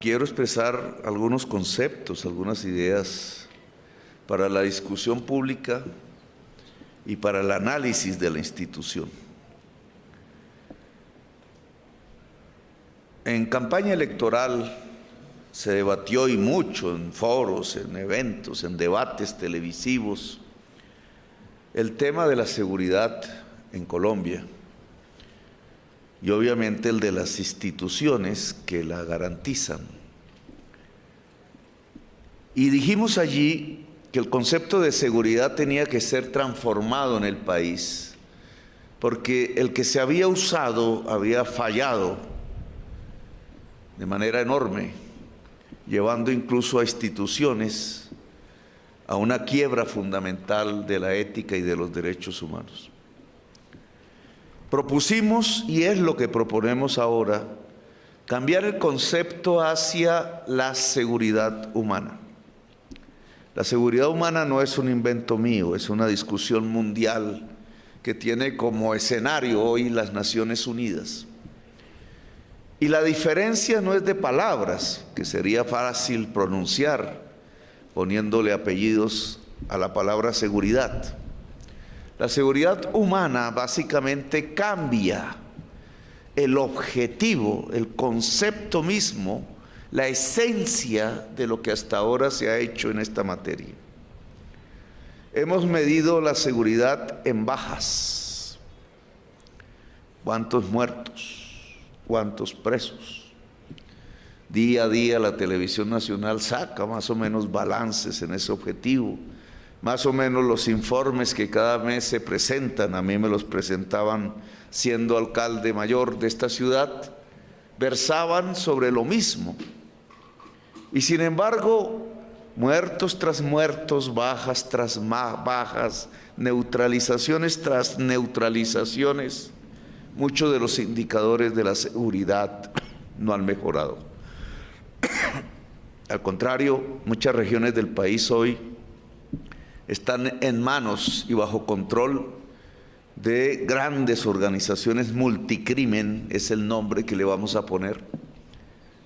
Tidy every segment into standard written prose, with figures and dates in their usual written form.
quiero expresar algunos conceptos, algunas ideas para la discusión pública y para el análisis de la institución. En campaña electoral se debatió y mucho en foros, en eventos, en debates televisivos, el tema de la seguridad en Colombia y obviamente el de las instituciones que la garantizan. Y dijimos allí que el concepto de seguridad tenía que ser transformado en el país, porque el que se había usado había fallado de manera enorme, llevando incluso a instituciones a una quiebra fundamental de la ética y de los derechos humanos. Propusimos, y es lo que proponemos ahora, cambiar el concepto hacia la seguridad humana. La seguridad humana no es un invento mío, es una discusión mundial que tiene como escenario hoy las Naciones Unidas. Y la diferencia no es de palabras, que sería fácil pronunciar poniéndole apellidos a la palabra seguridad. La seguridad humana básicamente cambia el objetivo, el concepto mismo, la esencia de lo que hasta ahora se ha hecho en esta materia. Hemos medido la seguridad en bajas. ¿Cuántos muertos? ¿Cuántos presos? Día a día la televisión nacional saca más o menos balances en ese objetivo, más o menos los informes que cada mes se presentan, a mí me los presentaban siendo alcalde mayor de esta ciudad, versaban sobre lo mismo. Y sin embargo, muertos tras muertos, bajas tras bajas, neutralizaciones tras neutralizaciones, muchos de los indicadores de la seguridad no han mejorado. Al contrario, muchas regiones del país hoy están en manos y bajo control de grandes organizaciones multicrimen, es el nombre que le vamos a poner,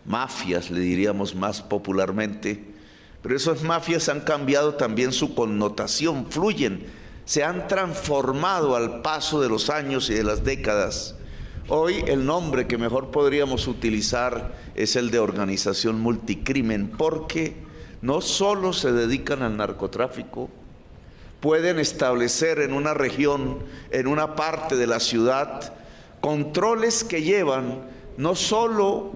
mafias le diríamos más popularmente, pero esas mafias han cambiado también su connotación, fluyen, se han transformado al paso de los años y de las décadas. Hoy el nombre que mejor podríamos utilizar es el de organización multicrimen, porque no solo se dedican al narcotráfico, pueden establecer en una región, en una parte de la ciudad, controles que llevan no solo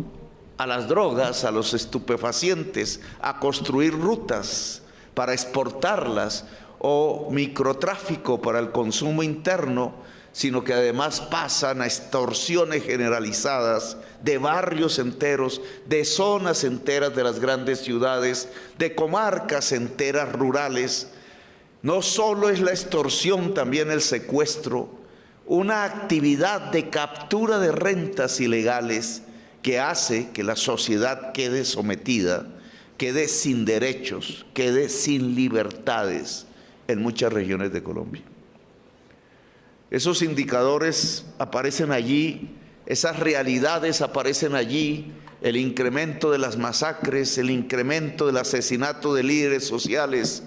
a las drogas, a los estupefacientes, a construir rutas para exportarlas o microtráfico para el consumo interno, sino que además pasan a extorsiones generalizadas de barrios enteros, de zonas enteras de las grandes ciudades, de comarcas enteras rurales. No solo es la extorsión, también el secuestro, una actividad de captura de rentas ilegales que hace que la sociedad quede sometida, quede sin derechos, quede sin libertades en muchas regiones de Colombia. Esos indicadores aparecen allí, esas realidades aparecen allí, el incremento de las masacres, el incremento del asesinato de líderes sociales,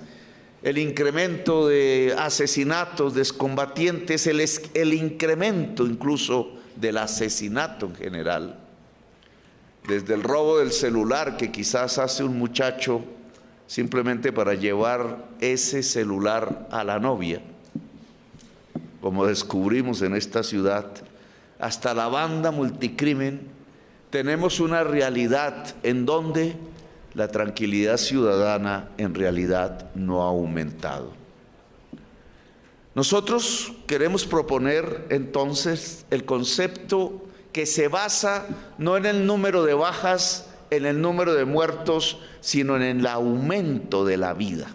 el incremento de asesinatos de excombatientes, el incremento incluso del asesinato en general. Desde el robo del celular que quizás hace un muchacho simplemente para llevar ese celular a la novia, como descubrimos en esta ciudad, hasta la banda multicrimen, tenemos una realidad en donde la tranquilidad ciudadana en realidad no ha aumentado. Nosotros queremos proponer entonces el concepto que se basa no en el número de bajas, en el número de muertos, sino en el aumento de la vida.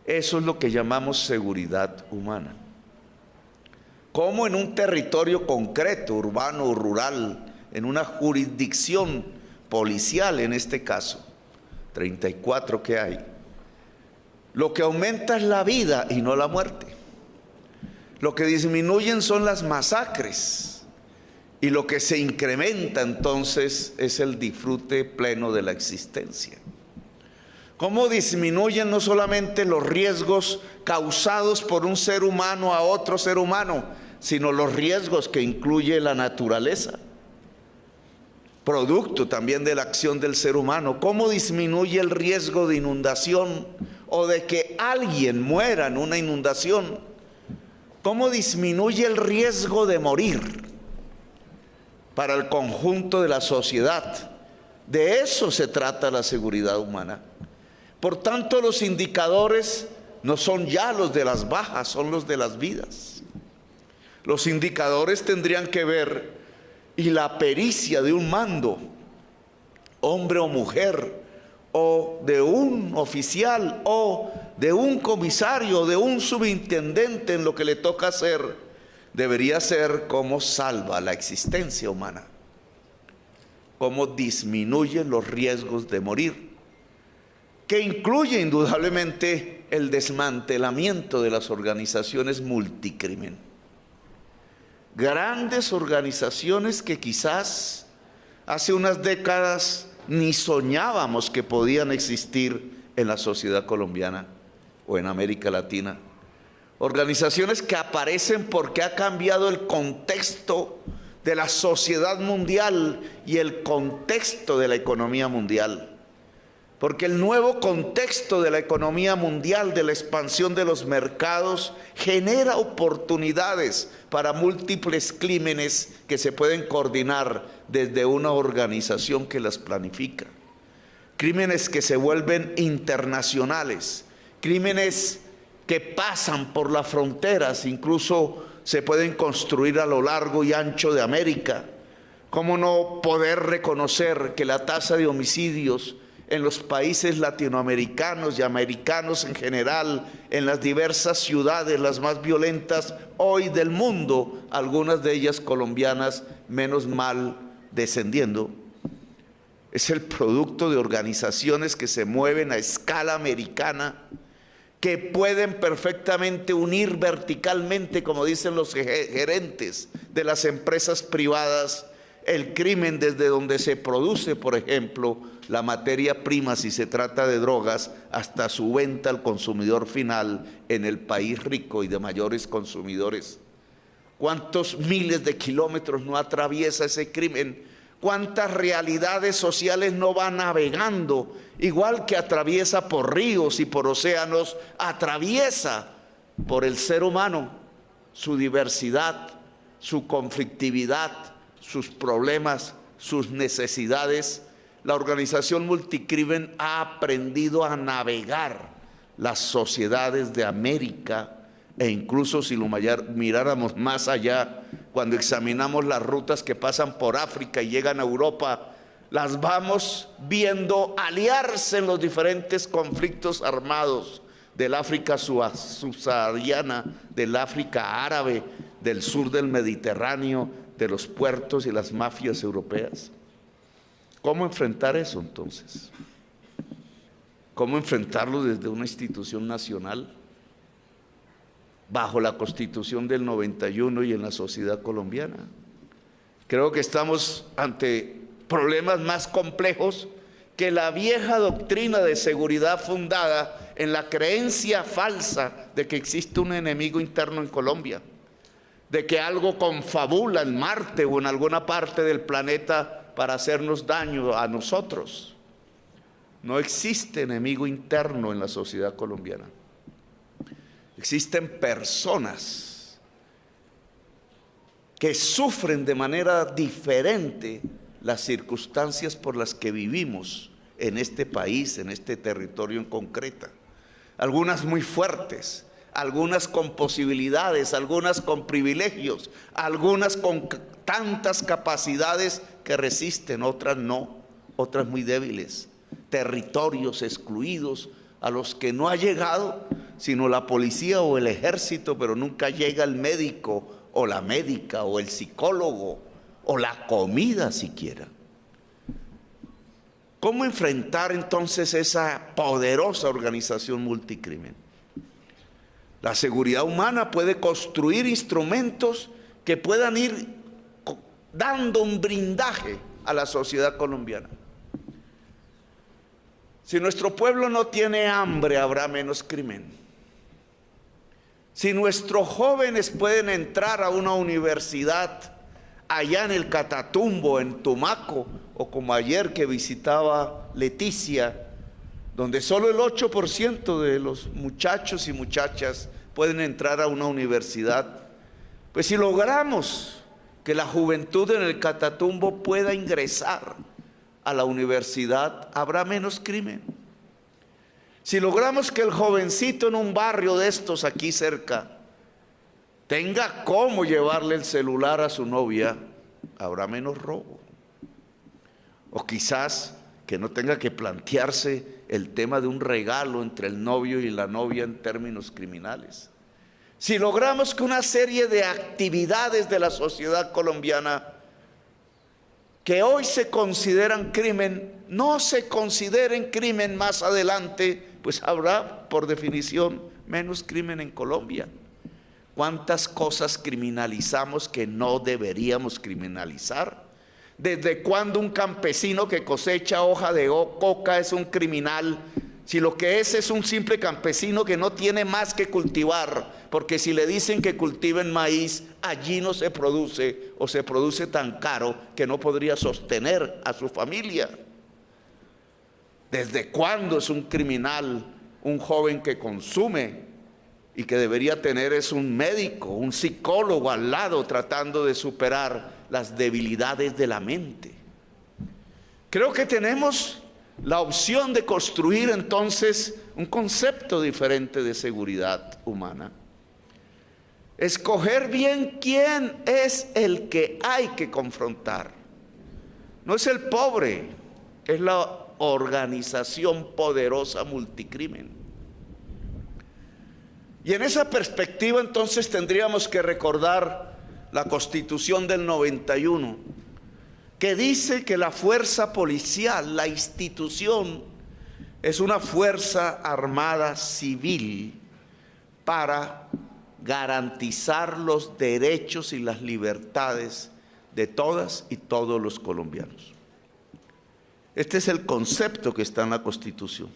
Eso es lo que llamamos seguridad humana. Cómo en un territorio concreto, urbano o rural, en una jurisdicción policial en este caso, 34 que hay, lo que aumenta es la vida y no la muerte. Lo que disminuyen son las masacres Y lo que se incrementa entonces es el disfrute pleno de la existencia. ¿Cómo disminuyen no solamente los riesgos causados por un ser humano a otro ser humano, sino los riesgos que incluye la naturaleza, producto también de la acción del ser humano? ¿Cómo disminuye el riesgo de inundación o de que alguien muera en una inundación? ¿Cómo disminuye el riesgo de morir para el conjunto de la sociedad? De eso se trata la seguridad humana. Por tanto, los indicadores no son ya los de las bajas, son los de las vidas. Los indicadores tendrían que ver, y la pericia de un mando, hombre o mujer, o de un oficial, o de un comisario, de un subintendente en lo que le toca hacer, debería ser cómo salva la existencia humana, cómo disminuye los riesgos de morir, que incluye indudablemente el desmantelamiento de las organizaciones multicrimen. Grandes organizaciones que quizás hace unas décadas ni soñábamos que podían existir en la sociedad colombiana o en América Latina. Organizaciones que aparecen porque ha cambiado el contexto de la sociedad mundial y el contexto de la economía mundial. Porque el nuevo contexto de la economía mundial, de la expansión de los mercados, genera oportunidades para múltiples crímenes que se pueden coordinar desde una organización que las planifica. Crímenes que se vuelven internacionales, crímenes que pasan por las fronteras, incluso se pueden construir a lo largo y ancho de América. ¿Cómo no poder reconocer que la tasa de homicidios en los países latinoamericanos y americanos en general, en las diversas ciudades, las más violentas hoy del mundo, algunas de ellas colombianas, menos mal descendiendo, es el producto de organizaciones que se mueven a escala americana, que pueden perfectamente unir verticalmente, como dicen los gerentes de las empresas privadas, el crimen desde donde se produce, por ejemplo, la materia prima, si se trata de drogas, hasta su venta al consumidor final en el país rico y de mayores consumidores. ¿Cuántos miles de kilómetros no atraviesa ese crimen? ¿Cuántas realidades sociales no va navegando? Igual que atraviesa por ríos y por océanos, atraviesa por el ser humano, su diversidad, su conflictividad, sus problemas, sus necesidades. La organización multicrimen ha aprendido a navegar las sociedades de América, e incluso si lo miráramos más allá, cuando examinamos las rutas que pasan por África y llegan a Europa, las vamos viendo aliarse en los diferentes conflictos armados del África subsahariana, del África árabe, del sur del Mediterráneo, de los puertos y las mafias europeas. ¿Cómo enfrentar eso entonces? ¿Cómo enfrentarlo desde una institución nacional, bajo la Constitución del 91 y en la sociedad colombiana? Creo que estamos ante problemas más complejos que la vieja doctrina de seguridad fundada en la creencia falsa de que existe un enemigo interno en Colombia, de que algo confabula en Marte o en alguna parte del planeta para hacernos daño a nosotros. No existe enemigo interno en la sociedad colombiana. Existen personas que sufren de manera diferente las circunstancias por las que vivimos en este país, en este territorio en concreto. Algunas muy fuertes, algunas con posibilidades, algunas con privilegios, algunas con tantas capacidades que resisten, otras no, otras muy débiles. Territorios excluidos a los que no ha llegado sino la policía o el ejército, pero nunca llega el médico o la médica o el psicólogo o la comida siquiera. ¿Cómo enfrentar entonces esa poderosa organización multicrimen? La seguridad humana puede construir instrumentos que puedan ir dando un blindaje a la sociedad colombiana. Si nuestro pueblo no tiene hambre, habrá menos crimen. Si nuestros jóvenes pueden entrar a una universidad allá en el Catatumbo, en Tumaco, o como ayer que visitaba Leticia, donde solo el 8% de los muchachos y muchachas pueden entrar a una universidad, pues si logramos que la juventud en el Catatumbo pueda ingresar a la universidad, habrá menos crimen. Si logramos que el jovencito en un barrio de estos aquí cerca tenga cómo llevarle el celular a su novia, habrá menos robo. O quizás que no tenga que plantearse el tema de un regalo entre el novio y la novia en términos criminales. Si logramos que una serie de actividades de la sociedad colombiana que hoy se consideran crimen, no se consideren crimen más adelante, pues habrá, por definición, menos crimen en Colombia. ¿Cuántas cosas criminalizamos que no deberíamos criminalizar? ¿Desde cuándo un campesino que cosecha hoja de coca es un criminal? Si lo que es un simple campesino que no tiene más que cultivar, porque si le dicen que cultiven maíz, allí no se produce o se produce tan caro que no podría sostener a su familia. ¿Desde cuándo es un criminal un joven que consume y que debería tener es un médico, un psicólogo al lado tratando de superar las debilidades de la mente? Creo que tenemos la opción de construir entonces un concepto diferente de seguridad humana. Escoger bien quién es el que hay que confrontar. No es el pobre, es la organización poderosa multicrimen. Y en esa perspectiva entonces tendríamos que recordar la Constitución del 91, que dice que la fuerza policial, la institución, es una fuerza armada civil para garantizar los derechos y las libertades de todas y todos los colombianos. Este es el concepto que está en la Constitución.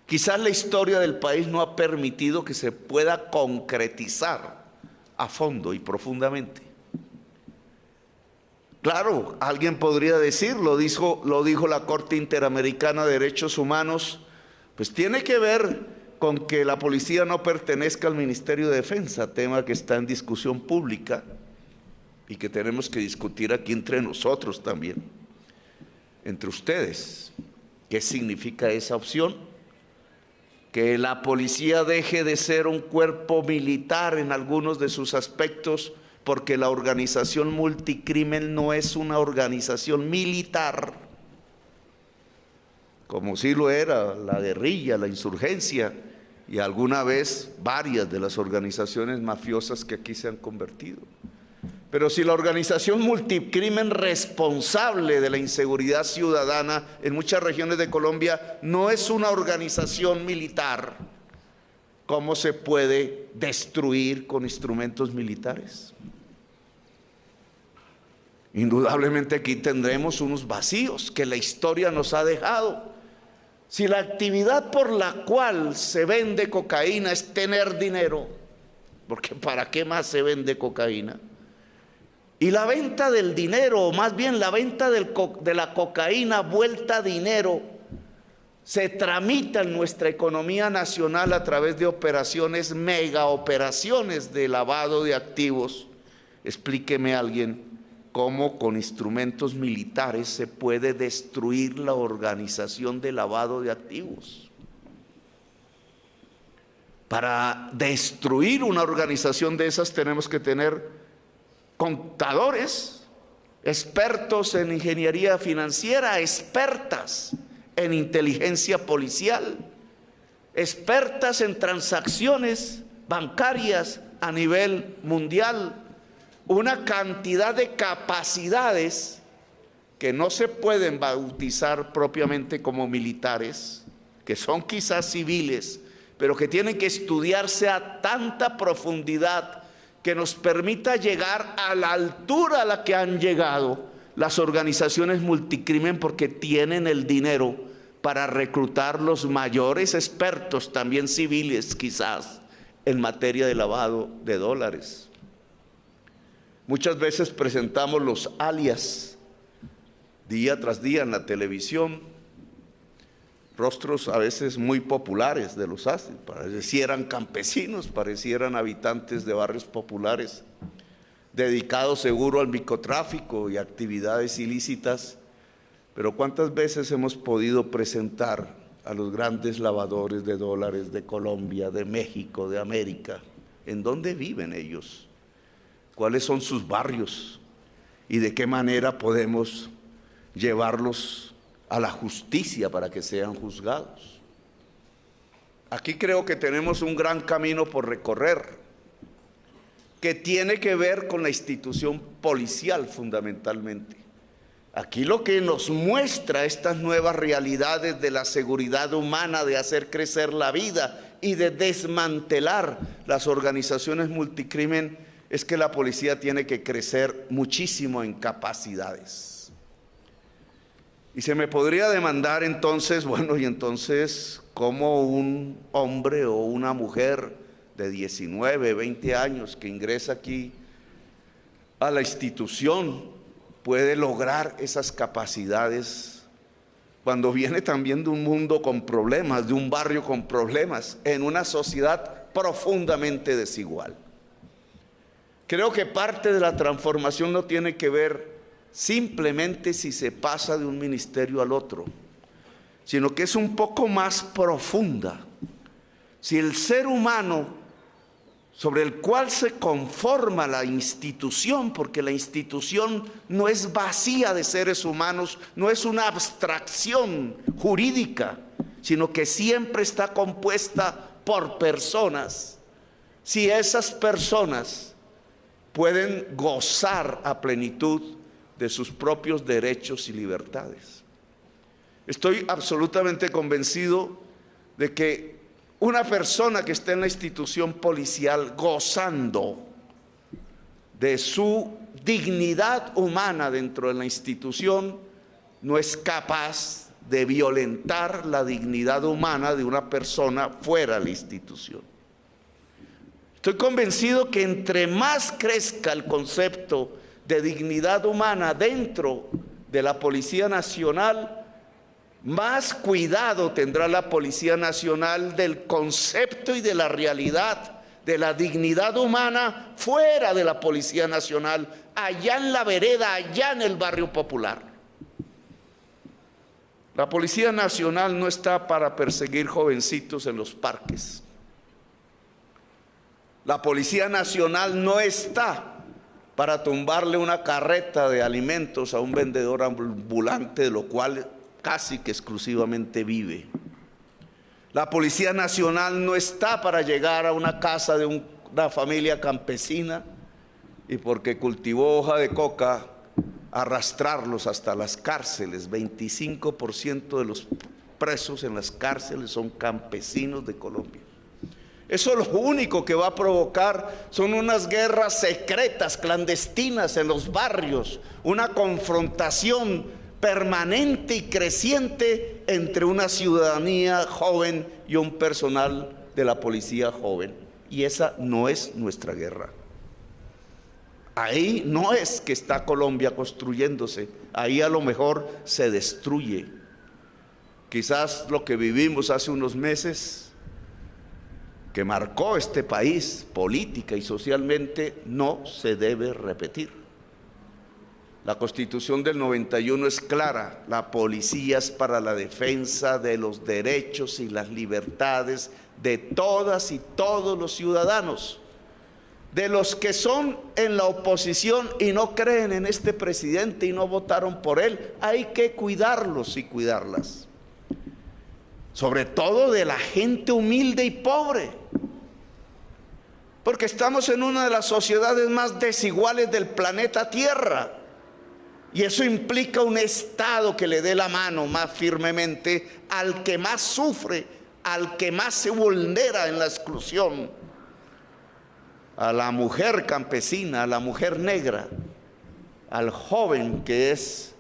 Quizás la historia del país no ha permitido que se pueda concretizar a fondo y profundamente. Claro, alguien podría decir, lo dijo la Corte Interamericana de Derechos Humanos, pues tiene que ver con que la policía no pertenezca al Ministerio de Defensa, tema que está en discusión pública y que tenemos que discutir aquí entre nosotros también, entre ustedes. ¿Qué significa esa opción? Que la policía deje de ser un cuerpo militar en algunos de sus aspectos, porque la organización multicrimen no es una organización militar, como sí lo era la guerrilla, la insurgencia y alguna vez varias de las organizaciones mafiosas que aquí se han convertido. Pero si la organización multicrimen responsable de la inseguridad ciudadana en muchas regiones de Colombia no es una organización militar, ¿cómo se puede destruir con instrumentos militares? Indudablemente aquí tendremos unos vacíos que la historia nos ha dejado. Si la actividad por la cual se vende cocaína es tener dinero, porque ¿para qué más se vende cocaína? Y la venta del dinero, o más bien la venta de la cocaína vuelta a dinero, se tramita en nuestra economía nacional a través de operaciones, mega operaciones de lavado de activos. Explíqueme alguien cómo con instrumentos militares se puede destruir la organización de lavado de activos. Para destruir una organización de esas tenemos que tener contadores, expertos en ingeniería financiera, expertas en inteligencia policial, expertas en transacciones bancarias a nivel mundial, una cantidad de capacidades que no se pueden bautizar propiamente como militares, que son quizás civiles, pero que tienen que estudiarse a tanta profundidad que nos permita llegar a la altura a la que han llegado las organizaciones multicrimen, porque tienen el dinero para reclutar los mayores expertos, también civiles quizás, en materia de lavado de dólares. Muchas veces presentamos los alias día tras día en la televisión, rostros a veces muy populares de los asesinos, parecieran campesinos, parecieran habitantes de barrios populares, dedicados seguro al microtráfico y actividades ilícitas, pero ¿cuántas veces hemos podido presentar a los grandes lavadores de dólares de Colombia, de México, de América? ¿En dónde viven ellos? ¿Cuáles son sus barrios? ¿Y de qué manera podemos llevarlos a la justicia para que sean juzgados? Aquí creo que tenemos un gran camino por recorrer, que tiene que ver con la institución policial fundamentalmente. Aquí lo que nos muestra estas nuevas realidades de la seguridad humana, de hacer crecer la vida y de desmantelar las organizaciones multicrimen, es que la policía tiene que crecer muchísimo en capacidades. Y se me podría demandar entonces, bueno, y entonces, ¿cómo un hombre o una mujer de 19, 20 años que ingresa aquí a la institución puede lograr esas capacidades cuando viene también de un mundo con problemas, de un barrio con problemas, en una sociedad profundamente desigual? Creo que parte de la transformación no tiene que ver simplemente si se pasa de un ministerio al otro, sino que es un poco más profunda. Si el ser humano sobre el cual se conforma la institución, porque la institución no es vacía de seres humanos, no es una abstracción jurídica, sino que siempre está compuesta por personas. Si esas personas pueden gozar a plenitud de sus propios derechos y libertades. Estoy absolutamente convencido de que una persona que esté en la institución policial gozando de su dignidad humana dentro de la institución no es capaz de violentar la dignidad humana de una persona fuera de la institución. Estoy convencido que entre más crezca el concepto de dignidad humana dentro de la Policía Nacional, más cuidado tendrá la Policía Nacional del concepto y de la realidad de la dignidad humana fuera de la Policía Nacional, allá en la vereda, allá en el barrio popular. La Policía Nacional no está para perseguir jovencitos en los parques. La Policía Nacional no está para tumbarle una carreta de alimentos a un vendedor ambulante, de lo cual casi que exclusivamente vive. La Policía Nacional no está para llegar a una casa de una familia campesina y porque cultivó hoja de coca arrastrarlos hasta las cárceles. 25% de los presos en las cárceles son campesinos de Colombia. Eso lo único que va a provocar son unas guerras secretas, clandestinas en los barrios, una confrontación permanente y creciente entre una ciudadanía joven y un personal de la policía joven. Y esa no es nuestra guerra. Ahí no es que está Colombia construyéndose, ahí a lo mejor se destruye. Quizás lo que vivimos hace unos meses, que marcó este país política y socialmente, no se debe repetir. La Constitución del 91 es clara: la policía es para la defensa de los derechos y las libertades de todas y todos los ciudadanos. De los que son en la oposición y no creen en este presidente y no votaron por él, hay que cuidarlos y cuidarlas. Sobre todo de la gente humilde y pobre, porque estamos en una de las sociedades más desiguales del planeta Tierra, y eso implica un Estado que le dé la mano más firmemente al que más sufre, al que más se vulnera en la exclusión, a la mujer campesina, a la mujer negra, al joven que es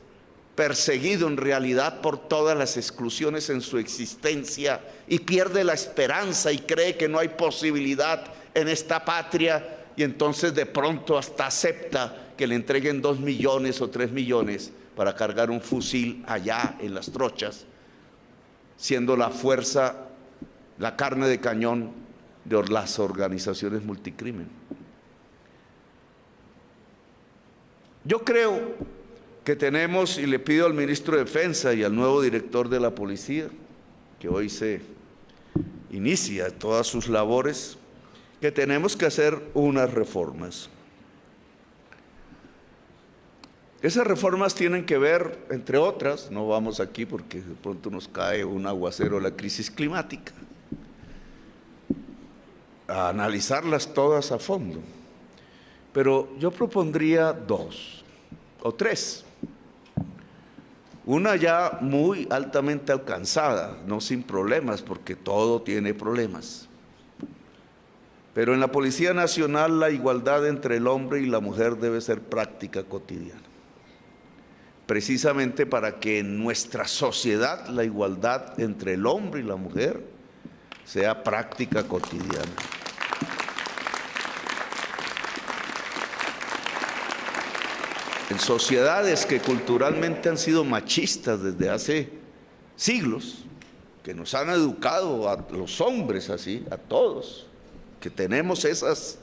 perseguido en realidad por todas las exclusiones en su existencia y pierde la esperanza y cree que no hay posibilidad en esta patria, y entonces de pronto hasta acepta que le entreguen 2 millones o 3 millones para cargar un fusil allá en las trochas, siendo la fuerza, la carne de cañón de las organizaciones multicrimen. Yo creo que tenemos, y le pido al ministro de Defensa y al nuevo director de la policía, que hoy se inicia todas sus labores, que tenemos que hacer unas reformas. Esas reformas tienen que ver, entre otras, no vamos aquí porque de pronto nos cae un aguacero, la crisis climática, a analizarlas todas a fondo. Pero yo propondría 2 o 3. Una ya muy altamente alcanzada, no sin problemas, porque todo tiene problemas. Pero en la Policía Nacional la igualdad entre el hombre y la mujer debe ser práctica cotidiana. Precisamente para que en nuestra sociedad la igualdad entre el hombre y la mujer sea práctica cotidiana. En sociedades que culturalmente han sido machistas desde hace siglos, que nos han educado a los hombres así, a todos, que tenemos esas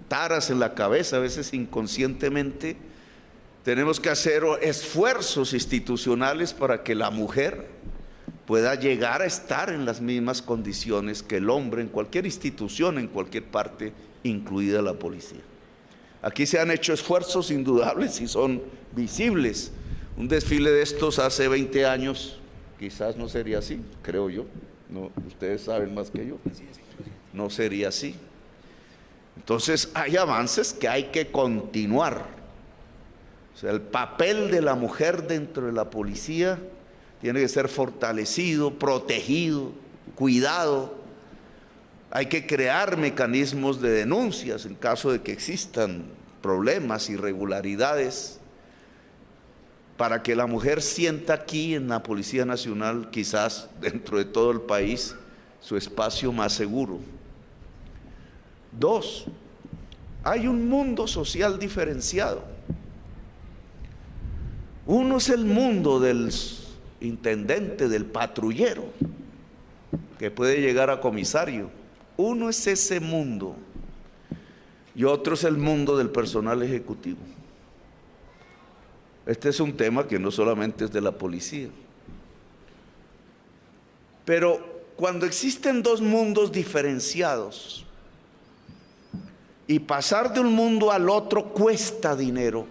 taras en la cabeza, a veces inconscientemente, tenemos que hacer esfuerzos institucionales para que la mujer pueda llegar a estar en las mismas condiciones que el hombre en cualquier institución, en cualquier parte, incluida la policía. Aquí se han hecho esfuerzos indudables y son visibles. Un desfile de estos hace 20 años, quizás no sería así, creo yo. No, ustedes saben más que yo. No sería así. Entonces hay avances que hay que continuar. O sea, el papel de la mujer dentro de la policía tiene que ser fortalecido, protegido, cuidado. Hay que crear mecanismos de denuncias en caso de que existan problemas, irregularidades, para que la mujer sienta aquí en la Policía Nacional, quizás dentro de todo el país, su espacio más seguro. 2, hay un mundo social diferenciado. Uno es el mundo del intendente, del patrullero, que puede llegar a comisario. Uno es ese mundo y otro es el mundo del personal ejecutivo. Este es un tema que no solamente es de la policía. Pero cuando existen 2 mundos diferenciados y pasar de un mundo al otro cuesta dinero,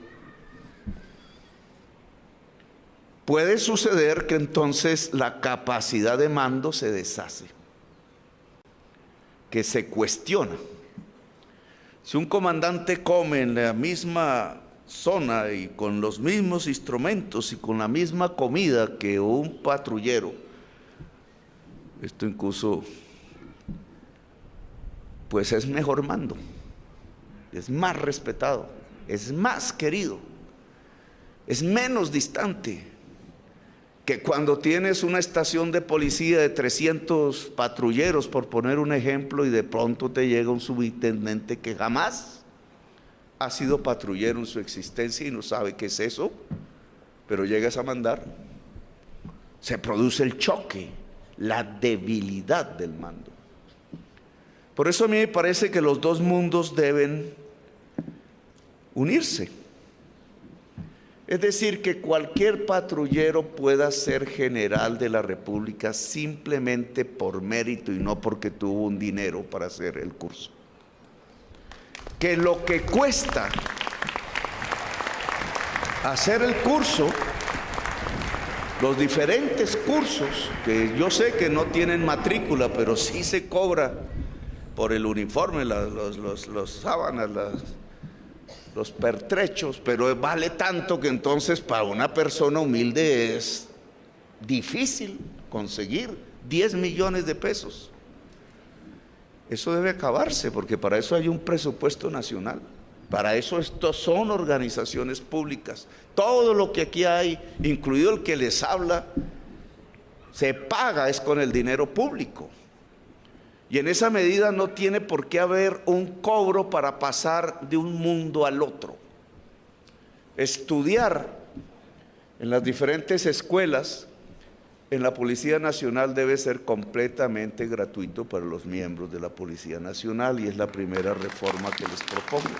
puede suceder que entonces la capacidad de mando se deshace, que se cuestiona. Si un comandante come en la misma zona y con los mismos instrumentos y con la misma comida que un patrullero, esto incluso, pues es mejor mando, es más respetado, es más querido, es menos distante que cuando tienes una estación de policía de 300 patrulleros, por poner un ejemplo, y de pronto te llega un subintendente que jamás ha sido patrullero en su existencia y no sabe qué es eso, pero llegas a mandar. Se produce el choque, la debilidad del mando. Por eso a mí me parece que los 2 mundos deben unirse. Es decir, que cualquier patrullero pueda ser general de la República simplemente por mérito y no porque tuvo un dinero para hacer el curso. Que lo que cuesta hacer el curso, los diferentes cursos, que yo sé que no tienen matrícula, pero sí se cobra por el uniforme, los sábanas, los pertrechos, pero vale tanto que entonces para una persona humilde es difícil conseguir 10 millones de pesos. Eso debe acabarse, porque para eso hay un presupuesto nacional. Para eso estos son organizaciones públicas. Todo lo que aquí hay, incluido el que les habla, se paga es con el dinero público. Y en esa medida no tiene por qué haber un cobro para pasar de un mundo al otro. Estudiar en las diferentes escuelas en la Policía Nacional debe ser completamente gratuito para los miembros de la Policía Nacional, y es la primera reforma que les propongo,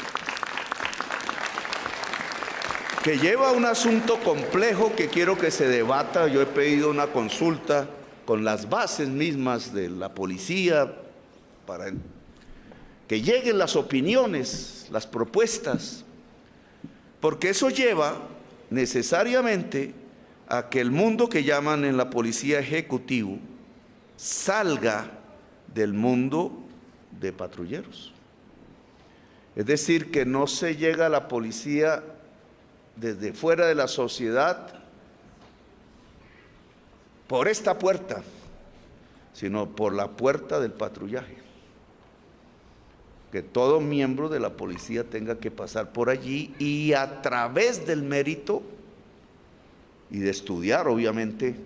que lleva un asunto complejo que quiero que se debata. Yo he pedido una consulta con las bases mismas de la policía para que lleguen las opiniones, las propuestas, porque eso lleva necesariamente a que el mundo que llaman en la policía ejecutivo salga del mundo de patrulleros. Es decir, que no se llega a la policía desde fuera de la sociedad por esta puerta, sino por la puerta del patrullaje. Que todo miembro de la policía tenga que pasar por allí, y a través del mérito y de estudiar, obviamente,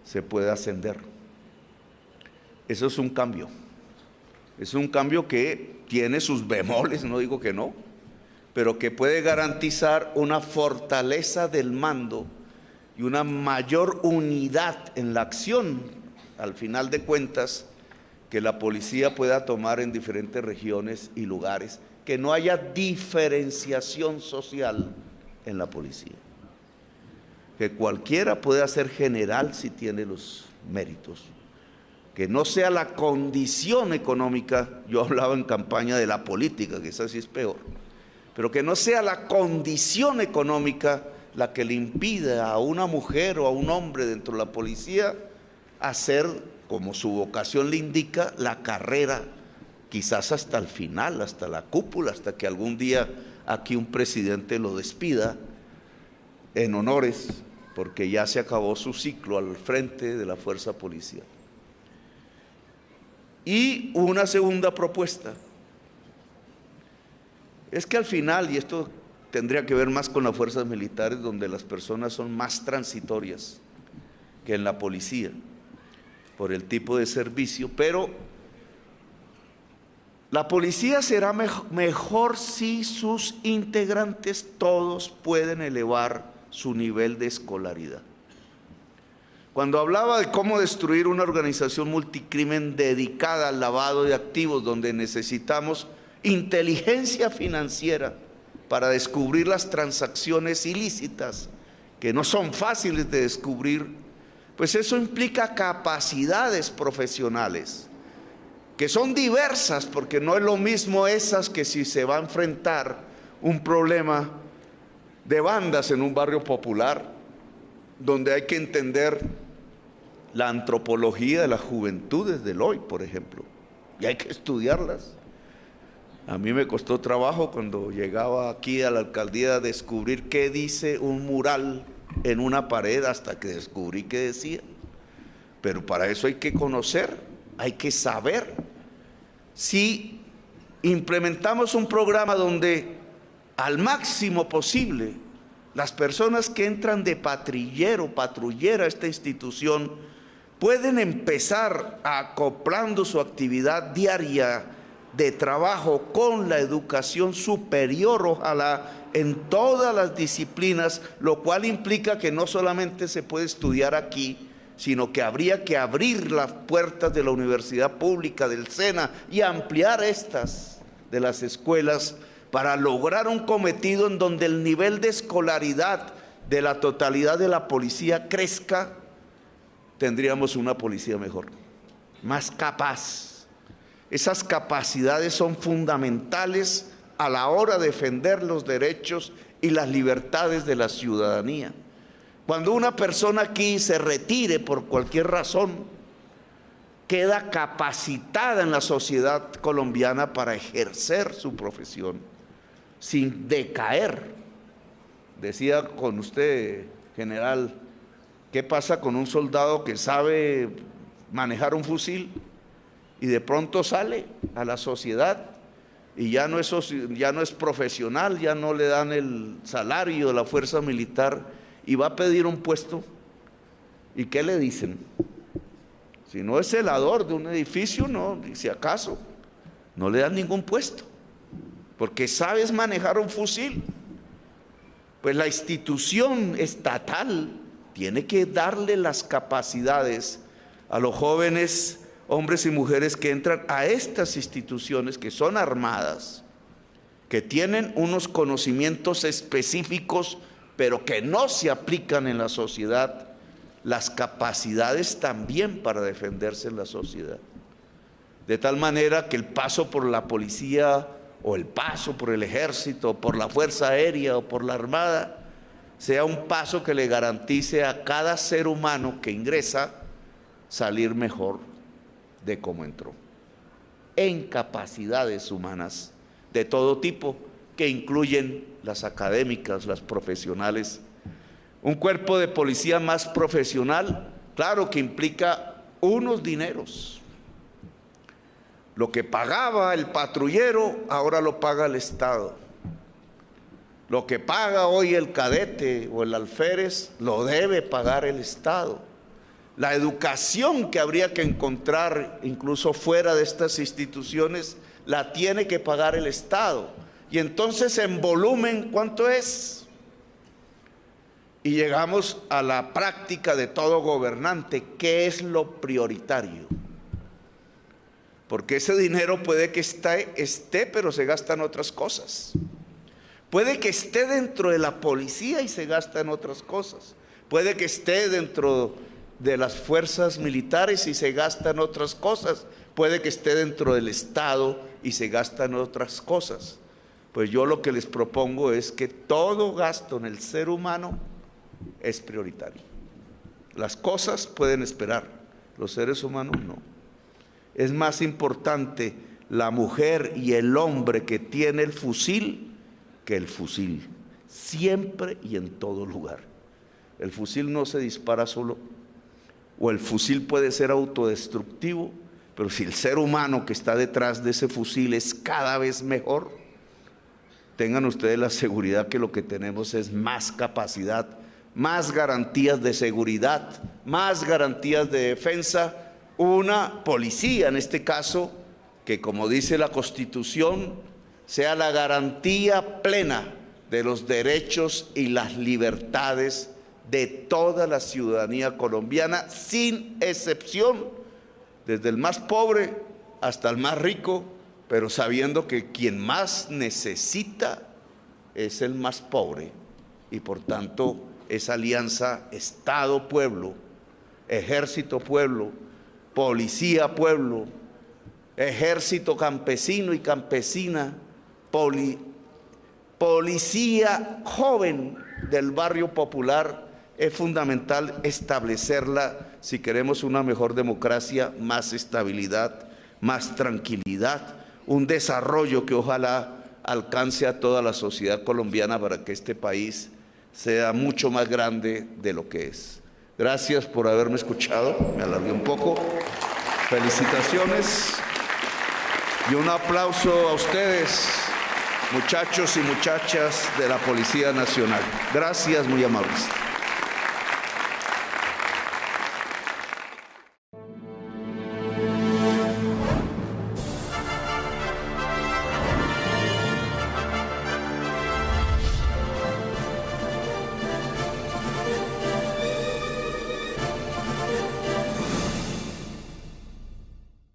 se puede ascender. Eso es un cambio. Es un cambio que tiene sus bemoles, no digo que no, pero que puede garantizar una fortaleza del mando y una mayor unidad en la acción, al final de cuentas, que la policía pueda tomar en diferentes regiones y lugares, que no haya diferenciación social en la policía, que cualquiera pueda ser general si tiene los méritos, que no sea la condición económica. Yo hablaba en campaña de la política, que esa sí es peor, pero que no sea la condición económica la que le impida a una mujer o a un hombre dentro de la policía hacer, como su vocación le indica, la carrera, quizás hasta el final, hasta la cúpula, hasta que algún día aquí un presidente lo despida en honores, porque ya se acabó su ciclo al frente de la fuerza policial. Y una segunda propuesta es que al final, y esto tendría que ver más con las fuerzas militares, donde las personas son más transitorias que en la policía, por el tipo de servicio, pero la policía será mejor si sus integrantes todos pueden elevar su nivel de escolaridad. Cuando hablaba de cómo destruir una organización multicrimen dedicada al lavado de activos, donde necesitamos inteligencia financiera para descubrir las transacciones ilícitas, que no son fáciles de descubrir, pues eso implica capacidades profesionales, que son diversas, porque no es lo mismo esas que si se va a enfrentar un problema de bandas en un barrio popular, donde hay que entender la antropología de las juventudes del hoy, por ejemplo, y hay que estudiarlas. A mí me costó trabajo cuando llegaba aquí a la alcaldía descubrir qué dice un mural en una pared, hasta que descubrí qué decía. Pero para eso hay que conocer, hay que saber. Si implementamos un programa donde al máximo posible las personas que entran de patrullera a esta institución pueden empezar acoplando su actividad diaria de trabajo con la educación superior, ojalá en todas las disciplinas, lo cual implica que no solamente se puede estudiar aquí, sino que habría que abrir las puertas de la universidad pública, del SENA, y ampliar estas de las escuelas para lograr un cometido en donde el nivel de escolaridad de la totalidad de la policía crezca. Tendríamos una policía mejor, más capaz. Esas capacidades son fundamentales a la hora de defender los derechos y las libertades de la ciudadanía. Cuando una persona aquí se retire por cualquier razón, queda capacitada en la sociedad colombiana para ejercer su profesión sin decaer. Decía con usted, general, ¿qué pasa con un soldado que sabe manejar un fusil y de pronto sale a la sociedad y ya no es profesional, ya no le dan el salario de la fuerza militar y va a pedir un puesto. ¿Y qué le dicen? Si no es celador de un edificio, no, si acaso, no le dan ningún puesto, porque sabes manejar un fusil. Pues la institución estatal tiene que darle las capacidades a los jóvenes hombres y mujeres que entran a estas instituciones, que son armadas, que tienen unos conocimientos específicos, pero que no se aplican en la sociedad, las capacidades también para defenderse en la sociedad. De tal manera que el paso por la policía o el paso por el ejército, o por la fuerza aérea o por la armada, sea un paso que le garantice a cada ser humano que ingresa salir mejor de cómo entró, en capacidades humanas de todo tipo, que incluyen las académicas, las profesionales. Un cuerpo de policía más profesional, claro que implica unos dineros. Lo que pagaba el patrullero, ahora lo paga el Estado. Lo que paga hoy el cadete o el alférez, lo debe pagar el Estado. La educación que habría que encontrar incluso fuera de estas instituciones, la tiene que pagar el Estado. Y entonces en volumen, ¿cuánto es? Y llegamos a la práctica de todo gobernante. ¿Qué es lo prioritario? Porque ese dinero puede que esté, pero se gasta en otras cosas. Puede que esté dentro de la policía y se gasta en otras cosas. Puede que esté dentro de las fuerzas militares y se gasta en otras cosas. Puede que esté dentro del Estado y se gasta en otras cosas. Pues yo lo que les propongo es que todo gasto en el ser humano es prioritario. Las cosas pueden esperar, los seres humanos no. Es más importante la mujer y el hombre que tiene el fusil que el fusil, siempre y en todo lugar. El fusil no se dispara solo, o el fusil puede ser autodestructivo, pero si el ser humano que está detrás de ese fusil es cada vez mejor, tengan ustedes la seguridad que lo que tenemos es más capacidad, más garantías de seguridad, más garantías de defensa, una policía en este caso, que como dice la Constitución, sea la garantía plena de los derechos y las libertades de toda la ciudadanía colombiana, sin excepción, desde el más pobre hasta el más rico, pero sabiendo que quien más necesita es el más pobre, y por tanto esa alianza Estado-Pueblo, Ejército-Pueblo, Policía-Pueblo, Ejército campesino y campesina, policía joven del barrio popular, es fundamental establecerla si queremos una mejor democracia, más estabilidad, más tranquilidad, un desarrollo que ojalá alcance a toda la sociedad colombiana para que este país sea mucho más grande de lo que es. Gracias por haberme escuchado, me alargué un poco. Felicitaciones y un aplauso a ustedes, muchachos y muchachas de la Policía Nacional. Gracias, muy amables.